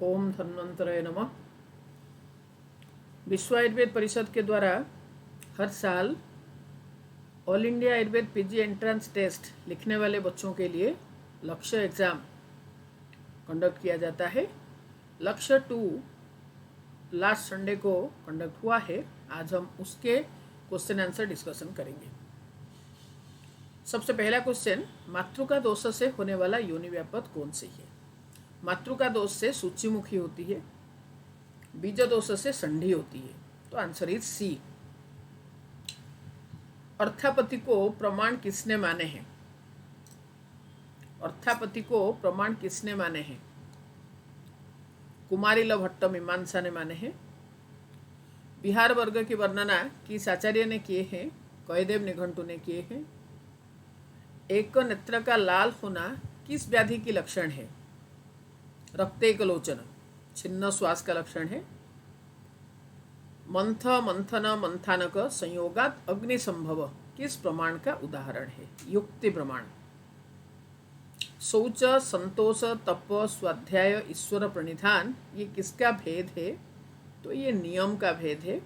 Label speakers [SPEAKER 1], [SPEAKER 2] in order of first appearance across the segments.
[SPEAKER 1] ओम धन्वंतराय नमः। विश्व आयुर्वेद परिषद के द्वारा हर साल all India Ayurveda PG entrance test लिखने वाले बच्चों के लिए लक्ष्य एग्ज़ाम कंडक्ट किया जाता है। लक्ष्य 2 लास्ट संडे को कंडक्ट हुआ है। आज हम उसके क्वेश्चन आंसर डिस्कशन करेंगे। सबसे पहला क्वेश्चन, मातृका दोष से होने वाला योनि व्यापद कौन सी है? मातृका दोष से सूचीमुखी होती है, बीज दोष से संधि होती है। तो आंसर इज सी। अर्थापति को प्रमाण किसने माने हैं? अर्थापति को प्रमाण किसने माने हैं? कुमारिल भट्ट मीमांसा ने माने हैं। बिहार वर्ग की वर्णना किस आचार्य ने किए हैं? कयदेव निघंटू ने किए हैं। एक नेत्र का लाल होना किस व्याधि की लक्षण है? रक्तेकलोचन छिन्न श्वास का लक्षण है। मंथ मंथन मंथानक संयोगात अग्नि संभव किस प्रमाण का उदाहरण है? युक्ति प्रमाण। शौच संतोष तप स्वाध्याय ईश्वर प्रणिधान ये किसका भेद है? तो ये नियम का भेद है।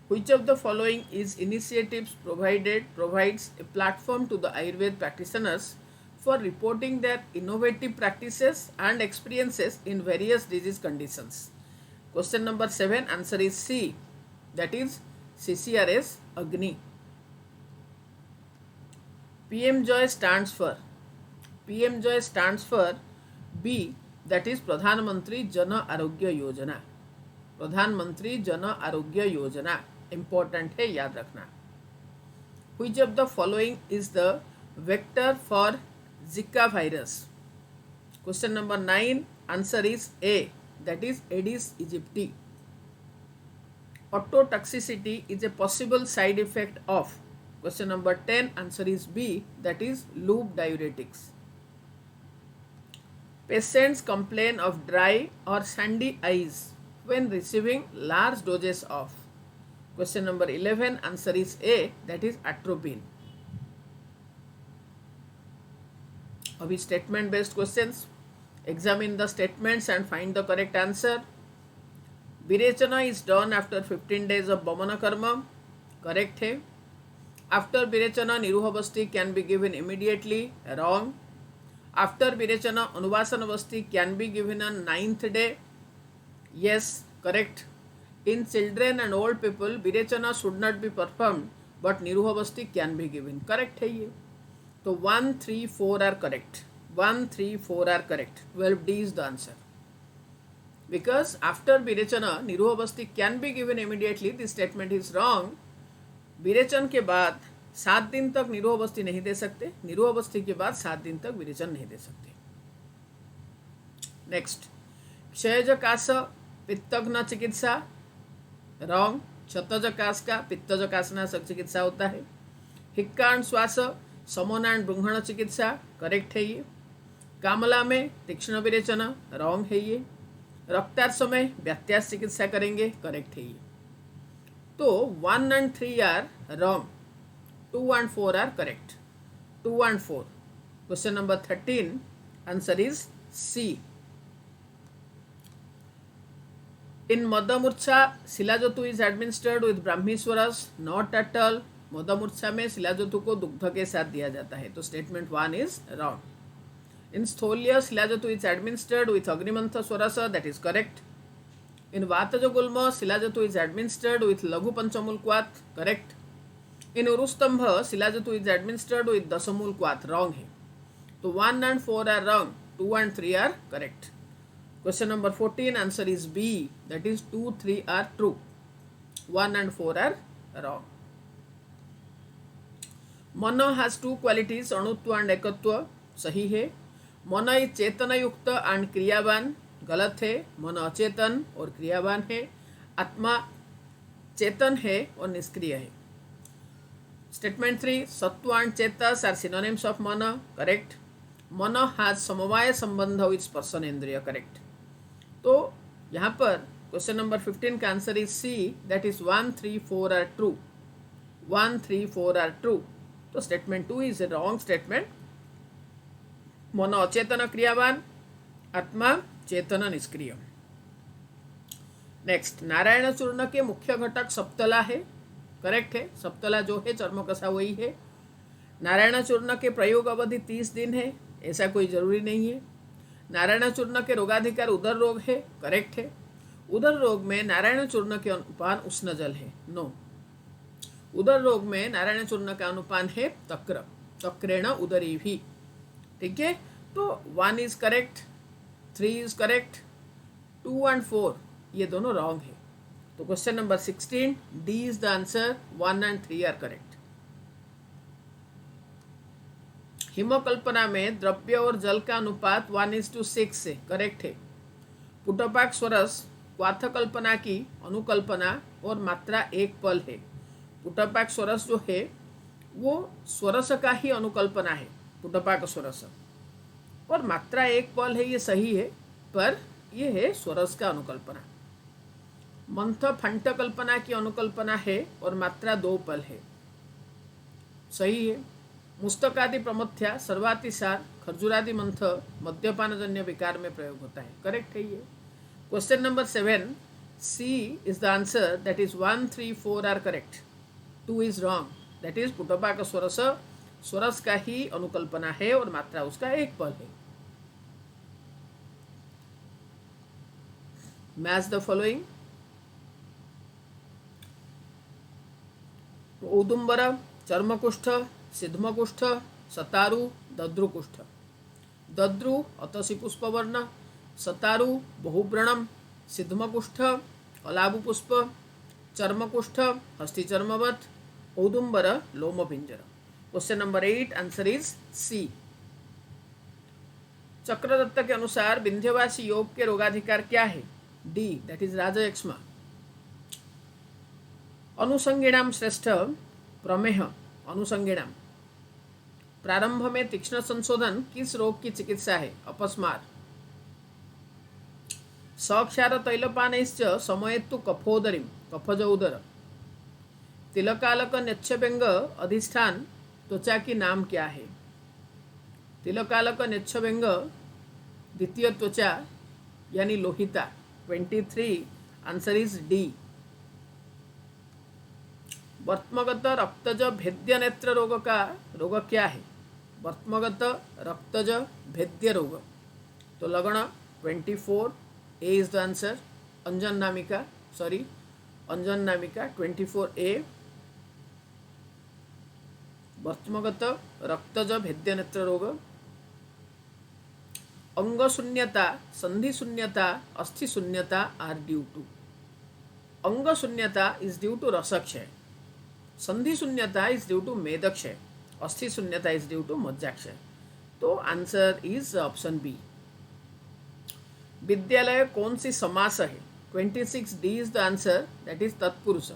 [SPEAKER 1] Which of the following is initiatives provides a platform to the Ayurveda practitioners for reporting their innovative practices and experiences in various disease conditions? Question number 7, answer is C, that is CCRS Agni. PM Joy stands for B, that is Pradhan Mantri Jan Arogya Yojana. प्रधानमंत्री Jan Arogya Yojana important है, याद रखना। Which of the following is the vector for Zika virus? Question number 9, answer is A, that is Aedes aegypti. Ototoxicity is a possible side effect of. Question number 10, answer is B, that is loop diuretics. Patients complain of dry or sandy eyes when receiving large doses of. Question number 11, answer is A, that is atropine. अभी statement based questions. Examine the statements and find the correct answer. Virechana is done after 15 days of Boman कर्म. Correct है. After Virechana निरूह Basti can be given immediately. Wrong. After Virechana अनुवासन Basti can be given on 9th day. Yes, correct. In children and old people, Virechana should not be performed, but निरूहबस्ती can be given. Correct है ये. तो 1, 3, 4 are correct. 1, 3, 4 are correct. 12D is the answer. Because after Virechana निरूहबस्ती can be given immediately, this statement is wrong. विरेचन के बाद 7 दिन तक निरूहबस्ती नहीं दे सकते, निरूहबस्ती के बाद 7 दिन तक विरेचन नहीं दे सकते. नेक्स्ट, क्षयज कास पित्तघ्न चिकित्सा. रॉन्ग. क्षतज कास का पित्तज कासना चिकित्सा होता है. हिक्काण श्वास समोनान बृंहण चिकित्सा. करेक्ट है ये. कामला में तीक्ष्ण विरेचन. रॉन्ग है ये. रक्तार्स में व्यत्यास चिकित्सा करेंगे. करेक्ट है ये. तो 1 and 3 are wrong. 2 and 4 are correct. 2 and 4. Question number 13, answer is C. In मदमूर्छा शिलाजतु is administered with ब्राह्मीश्वरस. Not at all. मदमूर्छा में शिलाजतु को दुग्ध के साथ दिया जाता है. तो स्टेटमेंट 1 इज रॉन्ग. इन स्थूल्य शिलाजतु इज एडमिनिस्टर्ड विथ अग्निमंथ स्वरस. That is correct. इन वातज गुल्म शिलाजतु इज एडमिनिस्टर्ड विथ लघु पंचमूलक्वात. करेक्ट. इन उरुस्तंभ शिलाजतु इज एडमिनिस्टर्ड विथ दशमूलक्वात. रॉन्ग है. तो 1 and 4 are wrong. 2 and 3 are correct. Question number 14, answer is B, that is 2, 3 are true. 1 and 4 are wrong. मन has 2 qualities, अणुत्व and एकत्व. सही है. मन is चेतन युक्त and क्रियावान. गलत है. मन अचेतन और क्रियावान है. आत्मा चेतन है और निष्क्रिय है. Statement 3, सत्व and Chetas are synonyms of मन. Correct. मन has समवाय संबंध with स्पर्शनेन्द्रिय. करेक्ट. तो यहाँ पर क्वेश्चन नंबर 15 का answer is C, that is 1, 3, 4 are true. 1, 3, 4 are true. तो statement 2 is a wrong statement. मन अचेतन क्रियावान आत्मा चेतन निष्क्रिय। नेक्स्ट, नारायण चूर्ण के मुख्य घटक सप्तला है। करेक्ट है, सप्तला जो है चर्मकसा वही है। नारायण चूर्ण के प्रयोग अवधि 30 दिन है, ऐसा कोई जरूरी नहीं है। नारायण चूर्ण के रोगाधिकार उदर रोग है। करेक्ट है। उदर रोग में नारायण चूर्ण के अनुपान उष्ण जल है। नो, उदर रोग में नारायण चूर्ण का अनुपान है तक्र, तक्रेण उदरी भी। ठीक है, तो 1 is correct, 3 is correct, 2 and 4 ये दोनों रॉन्ग है। तो question number 16 D is the answer, 1 and 3 are correct. हिमकल्पना में द्रव्य और जल का अनुपात 1:6 से करेक्ट है। पुटपाक स्वरस क्वाथकल्पना की अनुकल्पना और मात्रा एक पल है। पुटपाक स्वरस जो है वो स्वरस का ही अनुकल्पना है, पुटपाक स्वरस, और मात्रा एक पल है, ये सही है, पर ये है स्वरस का अनुकल्पना। मंथ फंट कल्पना की अनुकल्पना है और मात्रा 2 पल है, सही है। मुस्तकादि प्रमथ्या सर्वातिसार खर्जूरादि मंथ मद्यपानजन्य विकार में प्रयोग होता है। करेक्ट है ये। Question number 7 C is the answer, that is 1, 3, 4 are correct, 2 is wrong, that is पुटपाक स्वरस स्वरस का ही अनुकल्पना है और मात्रा उसका एक पल है। Match the following. औदुंबर, चर्मकुष्ठ, सिद्धमकुष्ठ, सतारु, दद्रुकुष्ठ। दद्रु अतसी पुष्पवर्ण, सतारु बहुव्रणम, सिद्धमकुष्ठ अलाबु पुष्प, चर्मकुष्ठ हस्तिचर्मवत, औदुंबर लोमपिंजर। Question number 8 answer is C. चक्रदत्त के अनुसार विंध्यवासी योग के रोगाधिकार क्या है? डी, दैट इज राजयक्ष्मा। अनुसंगिणाम श्रेष्ठ प्रमेह अनुसंगिणाम। प्रारंभ में तीक्ष्ण संशोधन किस रोग की चिकित्सा है? अपस्मार। सक्षार तैलपानैश्च समयेत्तु कफोदरीम, कफज उदर। तिलकालक नेच्छव्यंग अधिष्ठान त्वचा की नाम क्या है? तिलकालक नेच्छव्यंग द्वितीय त्वचा यानी लोहिता। 23 आंसर इज डी। वर्त्मगत रक्तज भेद्य नेत्र रोग का रोग क्या है? वर्त्मगत रक्तज भेद्य रोग। तो लगन 24 ए इज द आंसर। अंजन नामिका, सॉरी अंजन नामिका 24 ए। वर्त्मगत रक्तज भेद्य नेत्र रोग। अंग शून्यता, संधि शून्यता, अस्थि शून्यता आर ड्यू टू। अंग शून्यता इज ड्यू टू रसक्षय, संधि शून्यता इज ड्यू टू मेदक्षय, अस्थि शून्यता इज ड्यू टू मज्जाक्षय। तो आंसर इज ऑप्शन बी। विद्यालय कौन सी समास है? 26 D is the answer, that is तत्पुरुष।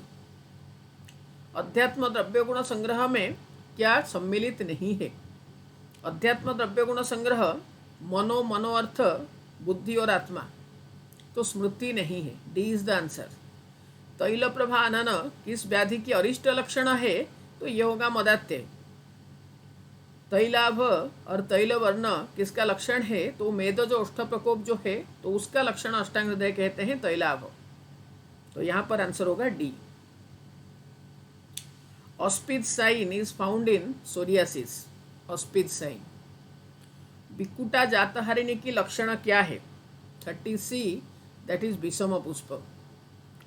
[SPEAKER 1] अध्यात्म द्रव्य गुण संग्रह में क्या सम्मिलित नहीं है? अध्यात्म द्रव्य गुण संग्रह मनो, मनोअर्थ, बुद्धि और आत्मा। तो स्मृति नहीं है, डी इज द आंसर। तैल प्रभानन किस व्याधि की अरिष्ट लक्षण है? तो ये होगा मदात्य। तैलाभ और तैलवर्ण किसका लक्षण है? तो मेदज ओष्ठ प्रकोप जो है तो उसका लक्षण अष्टांग हृदय कहते हैं तैलाभ। तो यहाँ पर आंसर होगा D. Auspitz sign is found in psoriasis. Auspitz sign. बिकुटा जातहारिणी की लक्षण क्या है? 30C दैट इज विषम पुष्प,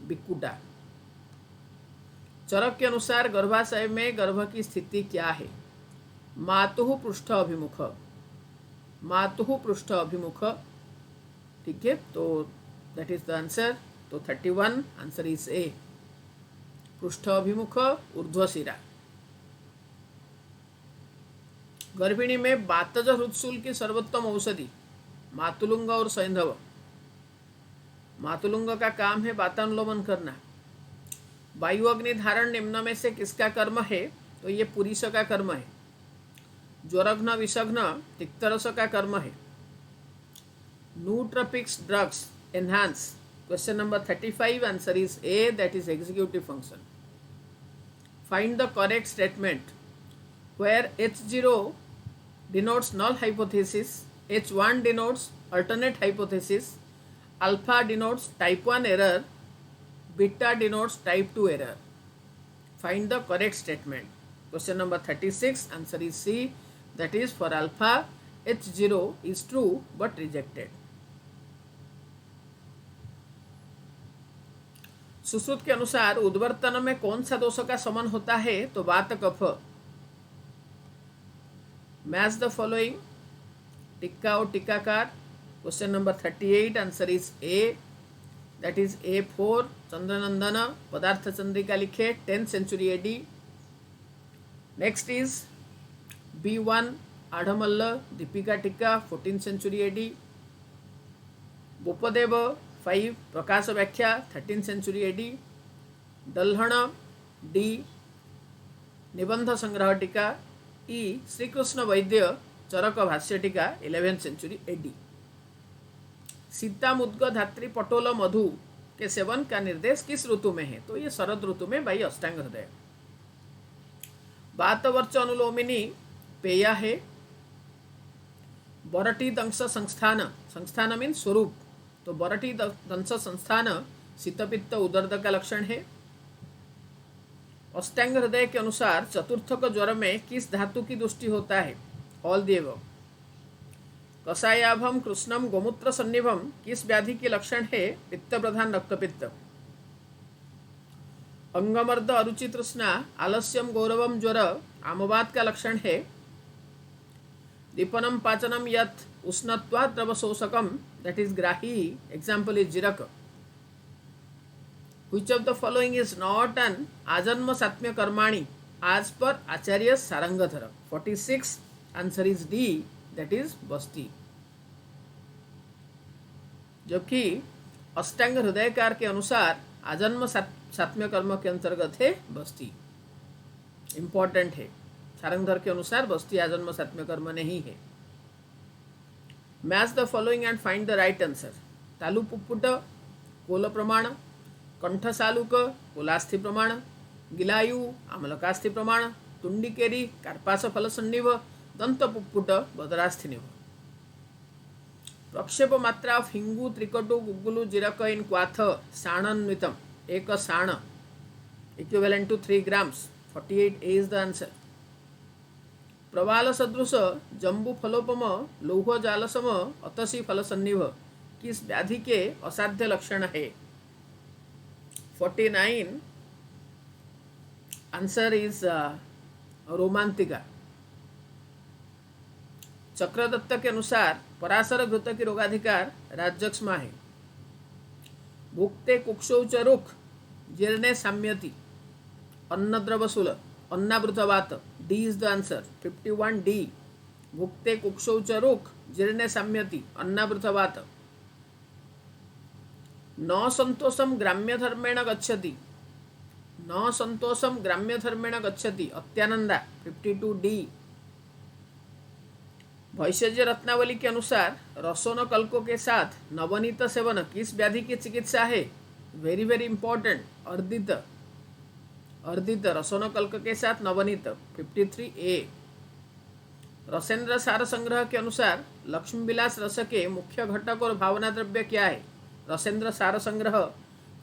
[SPEAKER 1] बिकुटा। चरक के अनुसार गर्भाशय में गर्भ की स्थिति क्या है? मातुः पृष्ठ अभिमुख, मातुः पृष्ठ अभिमुख। ठीक है, तो दैट इज द आंसर। तो 31 आंसर इज ए, पृष्ठ अभिमुख ऊर्ध्वशिरा। गर्भिणी में बातज हृदशूल की सर्वोत्तम औषधि? मातुलुंग और सैंधव। मातुलुंग का काम है वातानुलोमन करना। वायु अग्नि धारण निम्न में से किसका कर्म है? तो ये पुरीष का कर्म है। ज्वरघ्न विषघ्न तिक्तरस का कर्म है। Nootropics drugs enhance. Question number 35 answer is A, that is executive function. Find the correct statement where H0 denotes null hypothesis, H1 denotes alternate hypothesis. Alpha denotes type 1 error, beta denotes type 2 error. Find the correct statement. Question number 36, answer is C, that is for alpha H0 is true but rejected. Sushruta के अनुसार उद्वर्तन में कौन सा दोषों का समन होता है? तो वात कफ. Match the following. टिक्का और टिक्काकार. Question number 38, answer is A, that is A4. चंद्रनंदन पदार्थ चंद्रिका लिखे 10th century AD. Next is B1 आढ़मल्ल दीपिका टिक्का 14th century AD. बोपदेव 5 प्रकाश व्याख्या 13th century AD. दल्हण डी निबंध संग्रह टीका. ई श्रीकृष्ण वैद्य चरक भाष्य टीका 11th century AD. सीता मुद्ग धात्री पटोल मधु के सेवन का निर्देश किस ऋतु में है? तो ये शरद ऋतु में बाई अष्टांग हृदय. वातवर्च अनुलोमिनी पेया है. बरटी दंश संस्थान, संस्थान मीन स्वरूप, तो बरटी दंश संस्थान शीतपित्त उदर्द का लक्षण है. अष्टांग हृदय के अनुसार चतुर्थक ज्वर में किस धातु की दृष्टि होता है? All the above. कषायाभम कृष्णम गोमूत्र सन्निभम किस व्याधि के लक्षण है? पित्त प्रधान रक्तपित्त. अंगमर्द अरुचि तृष्णा आलस्यम गौरवम ज्वर आमवात का लक्षण है. दीपनम पाचनम यत् उष्णत्वात् द्रवशोषकम, दैट इज ग्राही. एग्जाम्पल इज जीरक. Which of the following is not an आजन्म सात्म्य कर्माणि as per Acharya Sarangdhar? 46, answer is D, that is बस्ती. जबकि अष्टांग हृदयकार के अनुसार आजन्म सात्म्य कर्म के अंतर्गत है बस्ती. इंपॉर्टेंट है. सारंगधर के अनुसार बस्ती आजन्म सात्म्य कर्म नहीं है. Match the following and find the right answer. तालु पुप्पुट कोल प्रमाण, कंठसालुक कोलास्थि प्रमाण, गिलायु आमलकास्थि प्रमाण, तुंडिकेरी कार्पास फल सन्निभ, दंत पुप्पुट बदरास्थिनिभ. प्रक्षेप मात्रा ऑफ हिंगू त्रिकटु गुग्गुलु जीरक इन क्वाथ साणन्वितम, एक साण equivalent to 3 grams. 48 is the answer. प्रवाल सदृश जंबू फलोपम लौह जालसम अतसी फल सन्निभ किस व्याधि के असाध्य लक्षण है? 49, आंसर इज रोमांतिका. चक्रदत्त के अनुसार पराशर घृत की रोगाधिकार राजक्षमा है. भुक्ते कुक्षौच रुख जीर्णे साम्यति अन्नद्रवशूल अन्नावृतवात. D is the answer. 51 D. भुक्ते कुक्षौच रुख जीर्णे साम्यति अन्नावृतवात. न संतोषम ग्राम्य धर्मेण गच्छति, न संतोषम ग्राम्य धर्मेण गच्छति अत्यानंदा. 52 डी. भैषज्य रत्नावली के अनुसार रसोन कल्को के साथ नवनीत सेवन किस व्याधि की चिकित्सा है? Very very important. अर्दित, अर्दित रसोन कल्क के साथ नवनीत. 53 ए. रसेंद्र सार संग्रह के अनुसार लक्ष्मी विलास रस के मुख्य घटक और भावना द्रव्य क्या है? रसेंद्र Sara Sangraha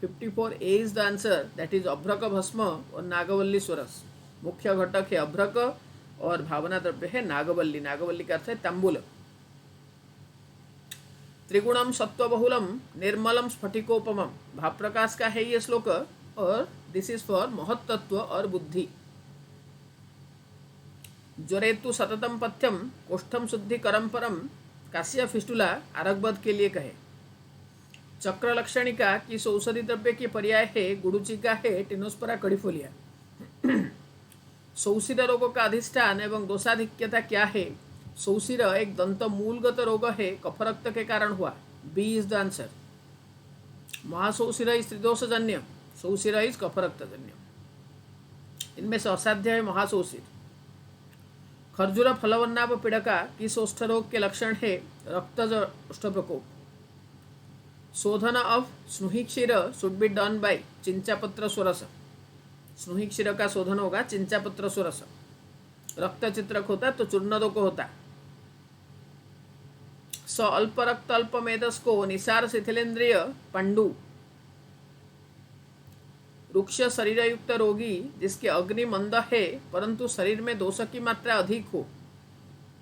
[SPEAKER 1] 54 A is the answer, that is abhrak bhasma और नागवल्ली स्वरस. मुख्य घटक है अभ्रक और भावना द्रव्य है नागवल्ली. नागवल्ली का अर्थ है तांबूल. त्रिगुणम सत्वबहुलम निर्मलम स्फटिकोपमम भाव प्रकाश का है ये श्लोक और दिस इज फॉर महत्तत्व और बुद्धि. ज्वरेतु सततम पथ्यम कोष्ठम शुद्धिकरम परम काशिया फिस्टुला आरगबद के लिए कहे. चक्र लक्षणिका किस औषधि द्रव्य की पर्याय है? गुडुचिका है टिनोस्परा कड़ीफोलिया. सौसिर रोगों का अधिष्ठान एवं दोषाधिक्यता क्या है? सौसिर एक दंत मूलगत रोग है, कफरक्त के कारण हुआ. B is the answer. महासौसिर इज त्रिदोषजन्य, सौसिर इज कफरक्तजन्य. इनमें से असाध्य है महासौसिर. खर्जूर फलवन्नाभ पीड़का किस ओष्ठ रोग के लक्षण है? रक्तज ओष्ठ प्रकोप. शोधन ऑफ स्नुही क्षीर शुड बी डन बाय चिंचापत्र स्वरस. स्नुही क्षीर का शोधन होगा चिंचापत्र स्वरस. रक्त चित्रक होता तो चूर्ण रोग होता. स अल्प रक्त अल्प मेदस्को निसार शिथिलेंद्रिय पांडु वृक्ष शरीर युक्त रोगी जिसके अग्नि मंद है परंतु शरीर में दोष की मात्रा अधिक हो,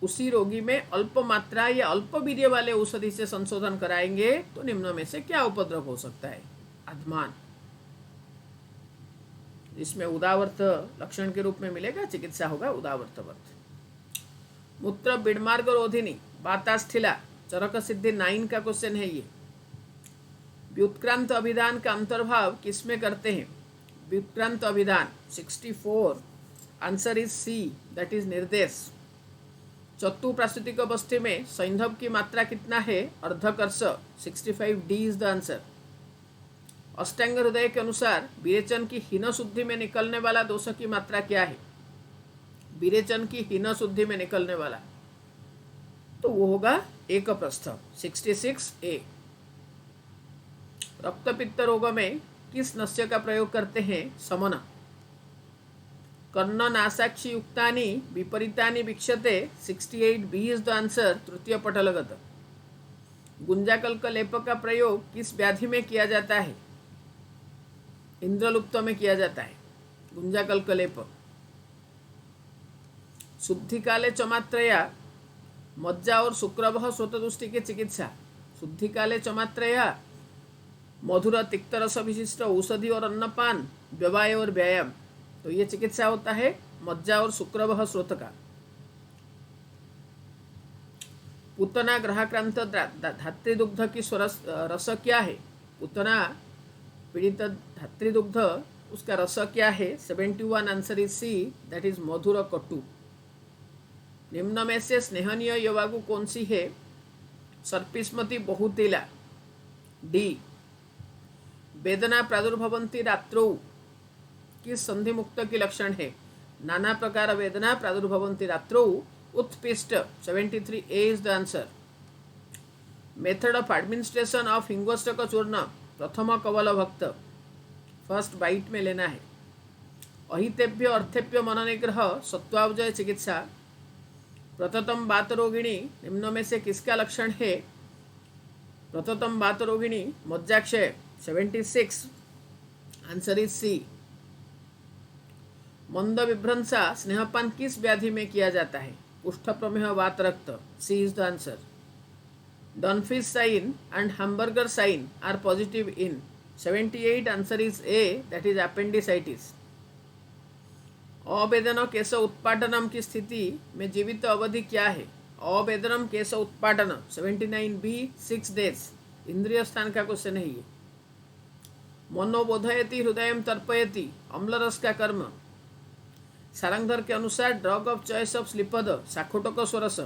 [SPEAKER 1] उसी रोगी में अल्प मात्रा या अल्प वीर्य वाले औषधि से संशोधन कराएंगे तो निम्न में से क्या उपद्रव हो सकता है? अधमान, जिसमें उदावर्त लक्षण के रूप में मिलेगा, चिकित्सा होगा उदावर्तवर्त। मूत्र बिडमार्ग रोधिनी बातास्थिला चरक सिद्धि 9 का क्वेश्चन है ये। व्युत्क्रांत अभिधान का अंतर्भाव किसमें करते हैं? व्युत्क्रांत अभिधान 64, answer is C, that is निर्देश। चतु प्राकृतिक अवस्थी में सैंधव की मात्रा कितना है? अर्धकर्ष 65, डी इज द आंसर। अष्टांग हृदय के अनुसार विरेचन की हीन शुद्धि में निकलने वाला दोष की मात्रा क्या है? विरेचन की हीन शुद्धि में निकलने वाला तो वो होगा एक प्रस्थ 66 ए। रक्तपित्त रोग में किस नस्य का प्रयोग करते हैं? समन। कर्ण नासाक्षी युक्तानि विपरीतानि वीक्षते 68 बी इज द आंसर, तृतीय पटलगत। गुंजाकल्क लेप का प्रयोग किस व्याधि में किया जाता है? इंद्रलुप्त में किया जाता है गुंजाकल्क लेप। शुद्धि काले चमात्रया मज्जा और शुक्रवह स्वतदुष्टि की चिकित्सा। शुद्धि काले चमात्रया मधुर तिक्त रस विशिष्ट औषधि और अन्नपान, व्यवाय और व्यायाम, तो ये चिकित्सा होता है मज्जा और शुक्रवह स्रोत का। पुतना ग्रहाक्रांत धात्रीदुग्ध की रस क्या है? पुतना पीड़ित धात्रीदुग्ध उसका रस क्या है? 71, answer is C, that is मधुर कटु। निम्न में से स्नेहनीय यवागु कौन सी है? सर्पिस्मति बहुतेला, डी। वेदना प्रादुर्भवंती रात्रौ किस संधि मुक्त की लक्षण है? नाना प्रकार वेदना प्रादुर्भवंती रात्रौ उत्पिष्ट 73, A is the answer. Method of administration of हिंगोष्टक चूर्ण, प्रथम कवल भक्त, फर्स्ट बाइट में लेना है। अहितेभ्य अर्थेभ्य मनोनिग्रह सत्वावजय चिकित्सा। प्रततम बात रोगिणी निम्न में से किसका लक्षण है? प्रततम बात रोगिणी मज्जाक्षय 76, आंसर इज सी। मंद विभ्रंसा स्नेहपान किस व्याधि में किया जाता है? कुष्ठ प्रमेह वात रक्त, C is the answer. Dunphy's sign and hamburger sign are positive in 78, answer is A, that is appendicitis. अवेदन केश उत्पादनम की स्थिति में जीवित अवधि क्या है? अवेदनम केश उत्पादन 79 बी 6 डेज, इंद्रिय स्थान का क्वेश्चन है ये। मनोबोधयति हृदय तर्पयति अम्लरस का कर्म। सारंगधर के अनुसार ड्रग ऑफ चॉइस ऑफ श्लीपद साखोटक स्वरस।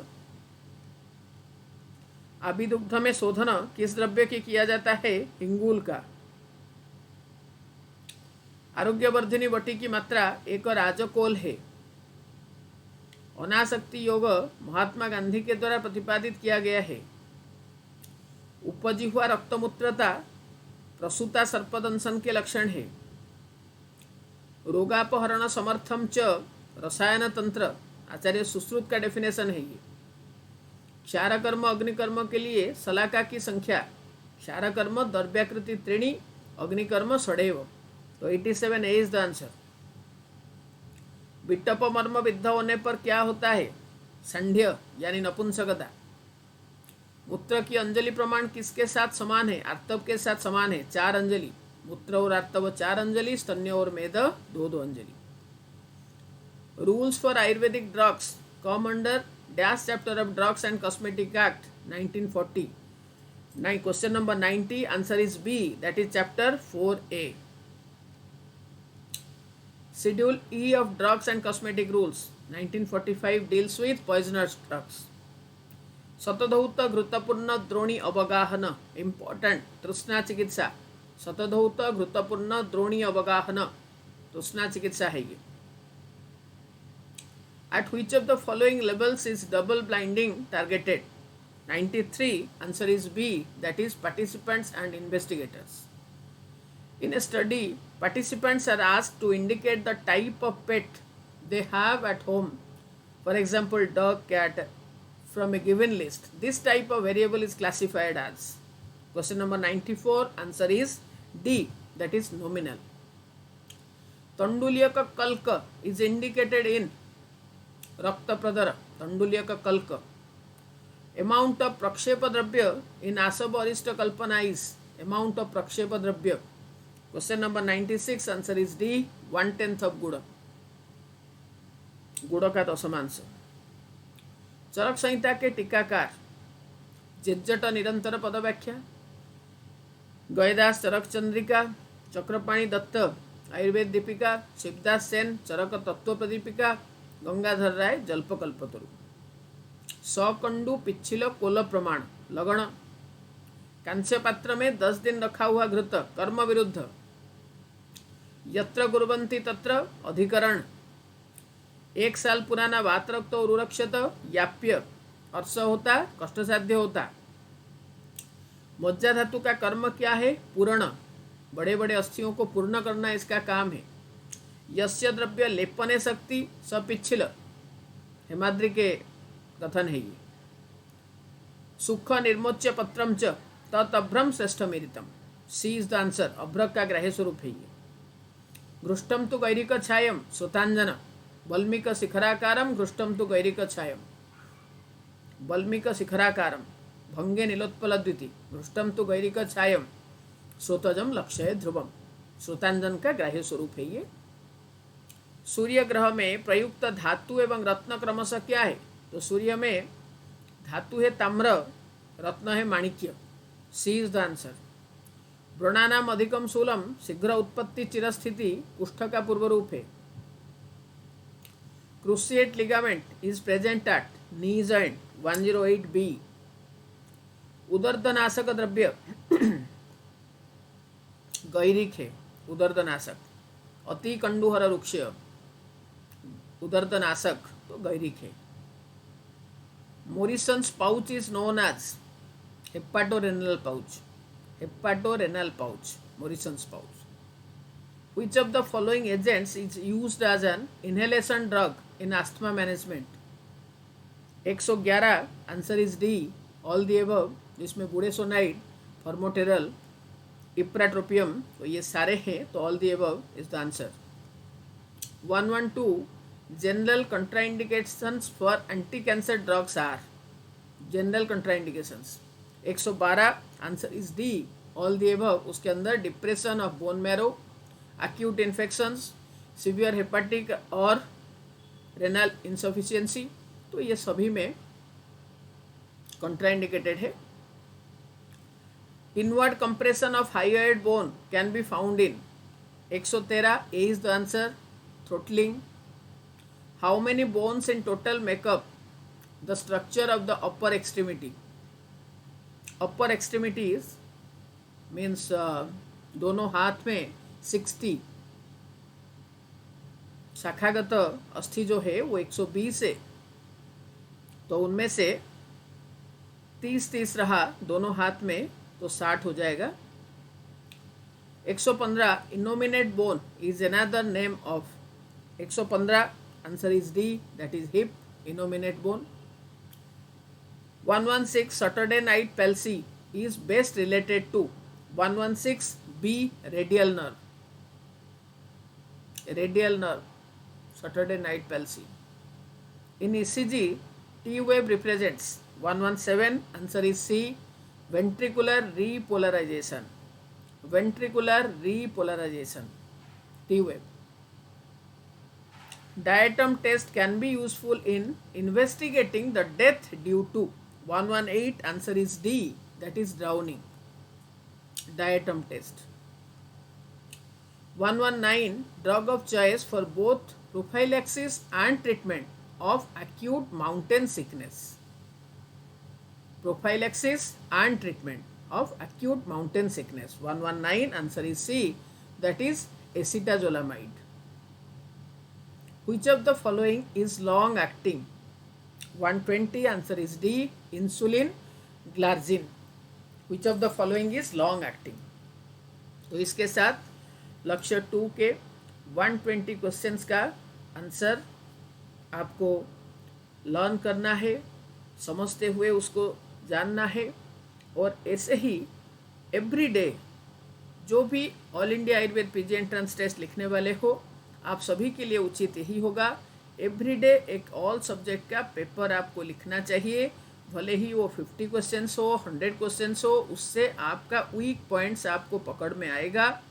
[SPEAKER 1] आबिदुग्ध में शोधन किस द्रव्य की किया जाता है? हिंगूल का। आरोग्यवर्धिनी वटी की मात्रा एक राजकोल है। अनासक्ति योग महात्मा गांधी के द्वारा प्रतिपादित किया गया है। उपजी हुआ रक्तमूत्रता प्रसूता सर्पदंशन के लक्षण है। रोगापहरण समर्थम च रसायन तंत्र, आचार्य सुश्रुत का डेफिनेशन है ये। क्षारकर्म अग्निकर्म के लिए सलाका की संख्या। क्षारकर्म द्रव्याकृति त्रीणी, अग्निकर्म षडेव, तो 87 ए इज द आंसर। विट्टप मर्म विद्ध होने पर क्या होता है? संध्य यानी नपुंसकता। मूत्र की अंजलि प्रमाण किसके साथ समान है? आर्तव के साथ समान है, 4 अंजलि। मूत्र और आर्तव 4 अंजलि, स्तन्य और मेद 2-2 अंजलि। Rules for Ayurvedic drugs come under dash chapter of drugs and cosmetic act 1940। Question number 90, answer is B, that is chapter 4A। Schedule E of Drugs and Cosmetic Rules 1945 deals with poisonous drugs. शतधौत घृतपूर्ण द्रोणी अवगाहन, important, तृष्णा चिकित्सा। शतधौत घृतपूर्ण द्रोणी अवगाहन, तृष्णा चिकित्सा है ये। At which of the following levels is double blinding targeted? 93, answer is B, that is participants and investigators. In a study, participants are asked to indicate the type of pet they have at home. For example, dog, cat, from a given list. This type of variable is classified as. Question number 94, answer is D, that is nominal. तंडुल्यक कल्क is indicated in रक्त प्रदर, तंडुल्यक कल्क. Amount of प्रक्षेप द्रव्य in Asava Arisht Kalpana is amount of प्रक्षेप द्रव्य. Question number 96, answer is D, 1/10 of गुड़, गुड़ का दशमांश. चरक संहिता के टीकाकार जेज्जट निरंतर पद व्याख्या, गयदास चरक चंद्रिका, चक्रपाणी दत्त आयुर्वेद दीपिका, शिवदास सेन चरक तत्व प्रदीपिका, गंगाधर राय जल्पकल्पतरु. सकंडु पिच्छिल कोल प्रमाण लगन. कांस्य पात्र में 10 दिन रखा हुआ घृत कर्म विरुद्ध. यत्र कुर्वन्ति तत्र अधिकरण. 1 साल पुराना वात रक्त और उरक्षत याप्य अर्थ होता, कष्टसाध्य होता. मज्जा धातु का कर्म क्या है? पूर्ण. बड़े बड़े अस्थियों को पूर्ण करना इसका काम है. यस्य द्रव्य लेपने शक्ति सपिच्छिल, हेमाद्रि के कथन है ये. सुख निर्मोच्य पत्रम च तभ्रम श्रेष्ठ मेरितम. सी इज द आंसर. अभ्रक का ग्राह्य स्वरूप है ये. घृष्टम तो गैरिक छायम सुतांजन. वल्मीक शिखराकारम घृष्टम तो गैरिक छायम. वल्मीक शिखराकारम भंगे नीलोत्पल द्विति घृष्टम तो गैरिक छायम श्रोतजम लक्ष्य ध्रुवम. श्रोतांजन का ग्राह्य स्वरूप है ये. सूर्य ग्रह में प्रयुक्त धातु एवं रत्न क्रमशः क्या है? तो सूर्य में धातु है ताम्र, रत्न है माणिक्य. सी इज द आंसर. व्रणानाम अधिकम शूलम शीघ्र उत्पत्ति चिरस्थिति कुष्ठ का पूर्व रूप है. Cruciate ligament is present at knee joint 108B. उदर्दनाशक द्रव्य गैरिक है. उदर्दनाशक. अति कंडुहर वृक्ष उदर्दनाशक तो गैरिक है. Morison's pouch is known as hepatorenal pouch. Hepatorenal pouch, Morison's pouch. Which of the following agents is used as an inhalation drug in asthma management? 111, answer is D, all the above. जिसमें budesonide, formoterol, ipratropium, तो ये सारे हैं, तो all the above is the answer. 112, general contraindications for anti cancer drugs are. General contraindications. 112, answer is D, all the above. उसके अंदर depression of bone marrow, acute infections, severe hepatic और renal insufficiency, तो ये सभी में contraindicated है. Inward compression of hyoid bone can be found in. 113, A is the answer, throttling. How many bones in total make up the structure of the upper extremity? Upper extremities means दोनों हाथ में 60. शाखागत अस्थि जो है वो 120 है, तो उनमें से 30 रहा दोनों हाथ में, तो 60 हो जाएगा. 115, innominate bone is another name of. 115, answer is D, that is hip, innominate bone. 116, Saturday night palsy is best related to. 116, B, radial nerve. Radial nerve, Saturday night palsy. In ECG, T wave represents. 117, answer is C, ventricular repolarization. Ventricular repolarization, T wave. Diatom test can be useful in investigating the death due to. 118, answer is D, that is drowning. Diatom test. 119, drug of choice for both prophylaxis and treatment of acute mountain sickness. Prophylaxis and treatment of acute mountain sickness. 119, answer is C, that is acetazolamide. Which of the following is long acting? 120, answer is D, insulin glargine. Which of the following is long acting? तो इसके साथ लक्ष्य 2 के 120 questions का answer आपको learn करना है. समझते हुए उसको जानना है। और ऐसे ही एवरी डे जो भी all India Ayurveda PG entrance test लिखने वाले हो, आप सभी के लिए उचित यही होगा, एवरीडे एक ऑल सब्जेक्ट का पेपर आपको लिखना चाहिए। भले ही वो 50 क्वेश्चंस हो, 100 क्वेश्चंस हो, उससे आपका वीक पॉइंट्स आपको पकड़ में आएगा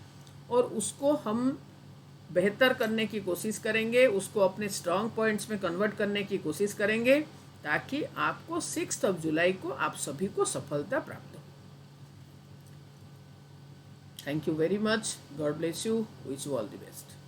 [SPEAKER 1] और उसको हम बेहतर करने की कोशिश करेंगे, उसको अपने स्ट्रॉन्ग पॉइंट्स में कन्वर्ट करने की कोशिश करेंगे, ताकि आपको 6 जुलाई को आप सभी को सफलता प्राप्त हो। Thank you very much, God bless you, wish you all the best.